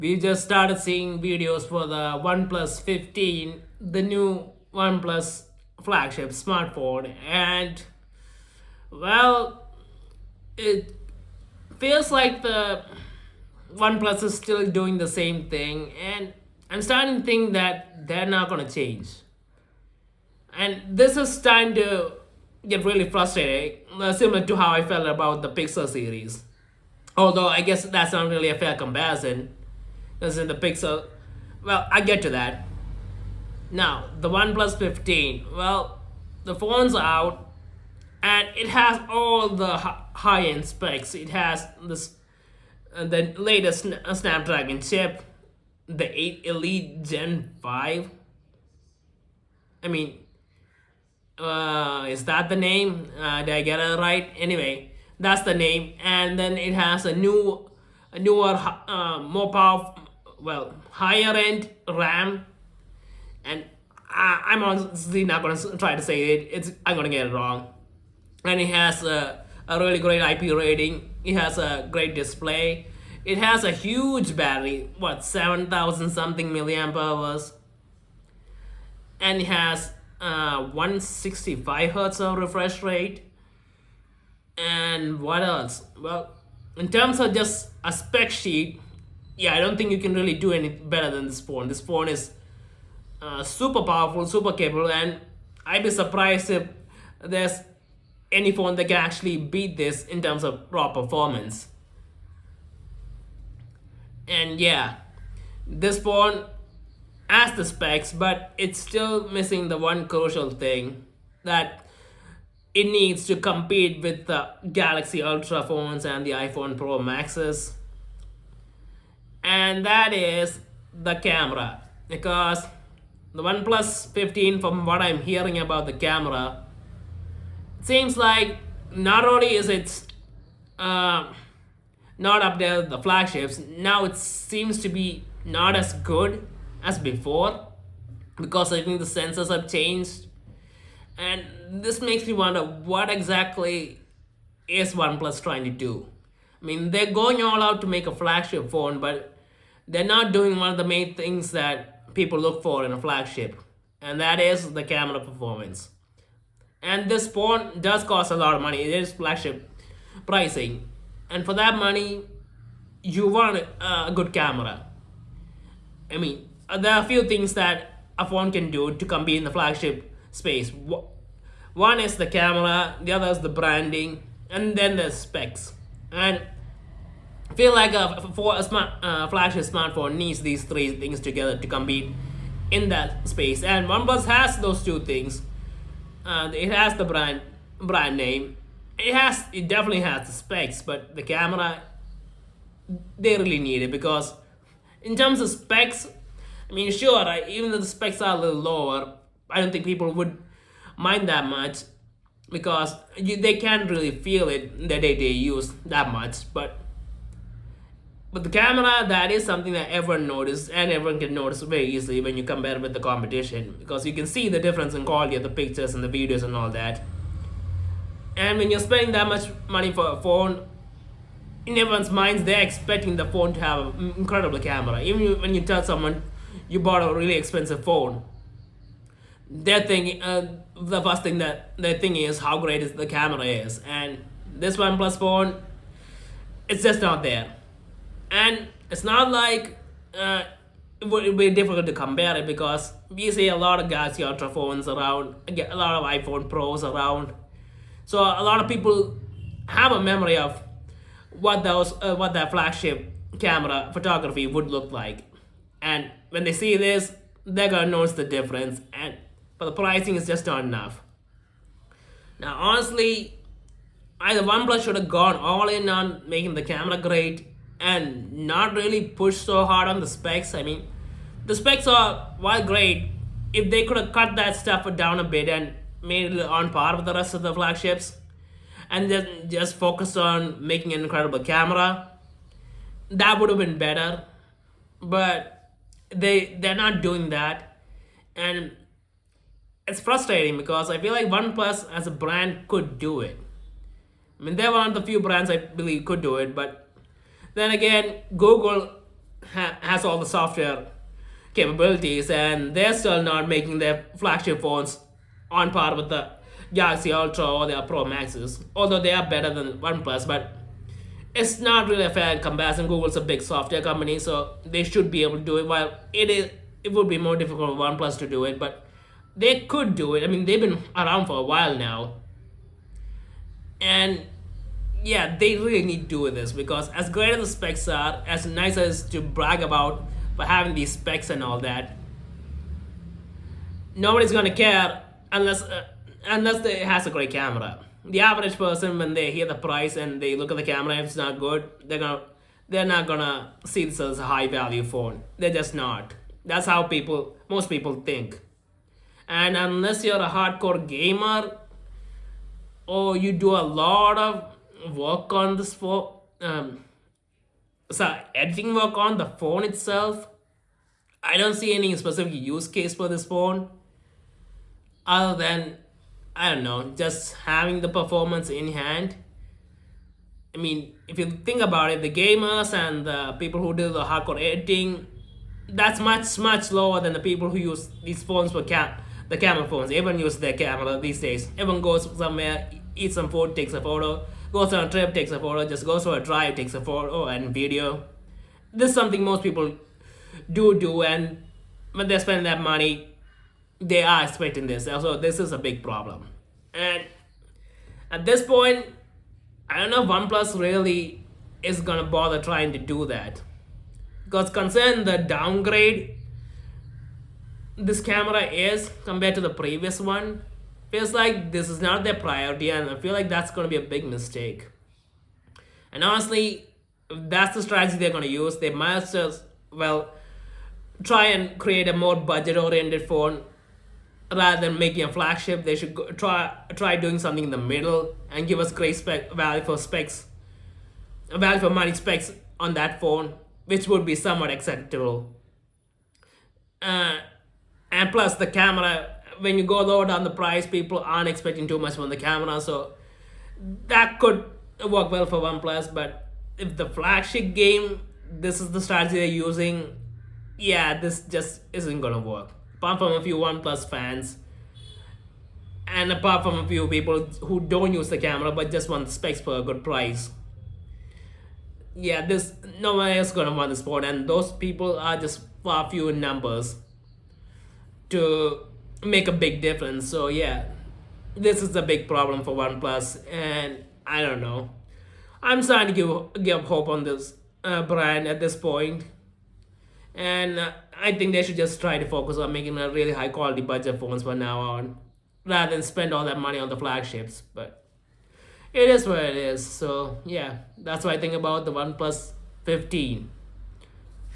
We just started seeing videos for the OnePlus 15, the new OnePlus flagship smartphone, and well, it feels like the OnePlus is still doing the same thing, and I'm starting to think that they're not gonna change. And this is starting to get really frustrating, similar to how I felt about the Pixel series. Although I guess that's not really a fair comparison, because in the Pixel, well, I get to that. Now, the OnePlus 15, well, the phone's out, and it has all the high-end specs. It has this the latest Snapdragon chip, the 8 Elite Gen 5. I mean, is that the name? Did I get it right? Anyway, that's the name. And then it has a newer, more powerful, well, higher end RAM. And I'm honestly not gonna try to say it. I'm gonna get it wrong. And it has a really great IP rating. It has a great display. It has a huge battery, 7,000 something milliamp hours, and it has 165 hertz of refresh rate. And what else? Well, in terms of just a spec sheet, yeah, I don't think you can really do any better than this phone. This phone is super powerful, super capable, and I'd be surprised if there's any phone that can actually beat this in terms of raw performance. And yeah, this phone has the specs, but it's still missing the one crucial thing that it needs to compete with the Galaxy Ultra phones and the iPhone Pro Maxes. And that is the camera. Because the OnePlus 15, from what I'm hearing about the camera, it seems like not only is it not up there with the flagships, now it seems to be not as good as before, because I think the sensors have changed. And this makes me wonder, what exactly is OnePlus trying to do? I mean, they're going all out to make a flagship phone, but they're not doing one of the main things that people look for in a flagship, and that is the camera performance. And this phone does cost a lot of money. It is flagship pricing, and for that money, you want a good camera. I mean, there are a few things that a phone can do to compete in the flagship space. One is the camera, the other is the branding, and then the specs. And I feel like for a flagship smartphone needs these three things together to compete in that space. And OnePlus has those two things. It has the brand name. It definitely has the specs, but the camera, they really need it, because in terms of specs, I mean, sure, even though the specs are a little lower, I don't think people would mind that much, because they can't really feel it in their day-to-day use that much. But the camera, that is something that everyone notices, and everyone can notice very easily when you compare it with the competition, because you can see the difference in quality of the pictures and the videos and all that. And when you're spending that much money for a phone, in everyone's minds, they're expecting the phone to have an incredible camera. Even when you tell someone you bought a really expensive phone, they're thinking, the first thing that they're thinking is how great is the camera is. And this OnePlus phone, it's just not there. And it's not like it would be difficult to compare it, because we see a lot of Galaxy Ultra phones around, a lot of iPhone Pros around. So a lot of people have a memory of what that flagship camera photography would look like, and when they see this, they're gonna notice the difference. But the pricing is just not enough. Now, honestly, either OnePlus should have gone all in on making the camera great and not really push so hard on the specs. I mean, the specs are, while great, if they could have cut that stuff down a bit and made it on par with the rest of the flagships, and then just focused on making an incredible camera, that would have been better. But they're not doing that, and it's frustrating, because I feel like OnePlus as a brand could do it. I mean, they're one of the few brands I believe could do it, but then again, Google has all the software capabilities, and they're still not making their flagship phones on par with the Galaxy Ultra or their Pro Maxes. Although they are better than OnePlus, but it's not really a fair comparison. Google's a big software company, so they should be able to do it. While it would be more difficult for OnePlus to do it, but they could do it. I mean, they've been around for a while now, and yeah, they really need to do this because as great as the specs are, as nice as to brag about for having these specs and all that, nobody's gonna care unless it has a great camera. The average person, when they hear the price and they look at the camera, if it's not good, they're not gonna see this as a high value phone. They're just not. That's how most people think. And unless you're a hardcore gamer or you do a lot of work on this phone, editing work on the phone itself, I don't see any specific use case for this phone other than, I don't know, just having the performance in hand. I mean, if you think about it, the gamers and the people who do the hardcore editing, that's much lower than the people who use these phones for the camera phones. Everyone uses their camera these days. Everyone goes somewhere, eats some food, takes a photo, goes on a trip, takes a photo, just goes for a drive, takes a photo and video. This is something most people do, and when they spend that money, they are expecting this. Also, this is a big problem. And at this point, I don't know if OnePlus really is gonna bother trying to do that. Because considering the downgrade this camera is compared to the previous one, feels like this is not their priority, and I feel like that's gonna be a big mistake. And honestly, if that's the strategy they're gonna use, they might just, well, try and create a more budget-oriented phone rather than making a flagship. They should try doing something in the middle and give us great value for money specs on that phone, which would be somewhat acceptable. And plus the camera, when you go lower down the price, people aren't expecting too much from the camera, so that could work well for OnePlus. But if the flagship game, this is the strategy they're using, yeah, this just isn't gonna work. Apart from a few OnePlus fans, and apart from a few people who don't use the camera but just want the specs for a good price, yeah, no one else gonna want this phone, and those people are just far few in numbers to make a big difference. So yeah, this is a big problem for OnePlus, and I don't know. I'm starting to give hope on this brand at this point. And I think they should just try to focus on making a really high quality budget phones from now on, rather than spend all that money on the flagships. But it is what it is. So yeah, that's what I think about the OnePlus 15.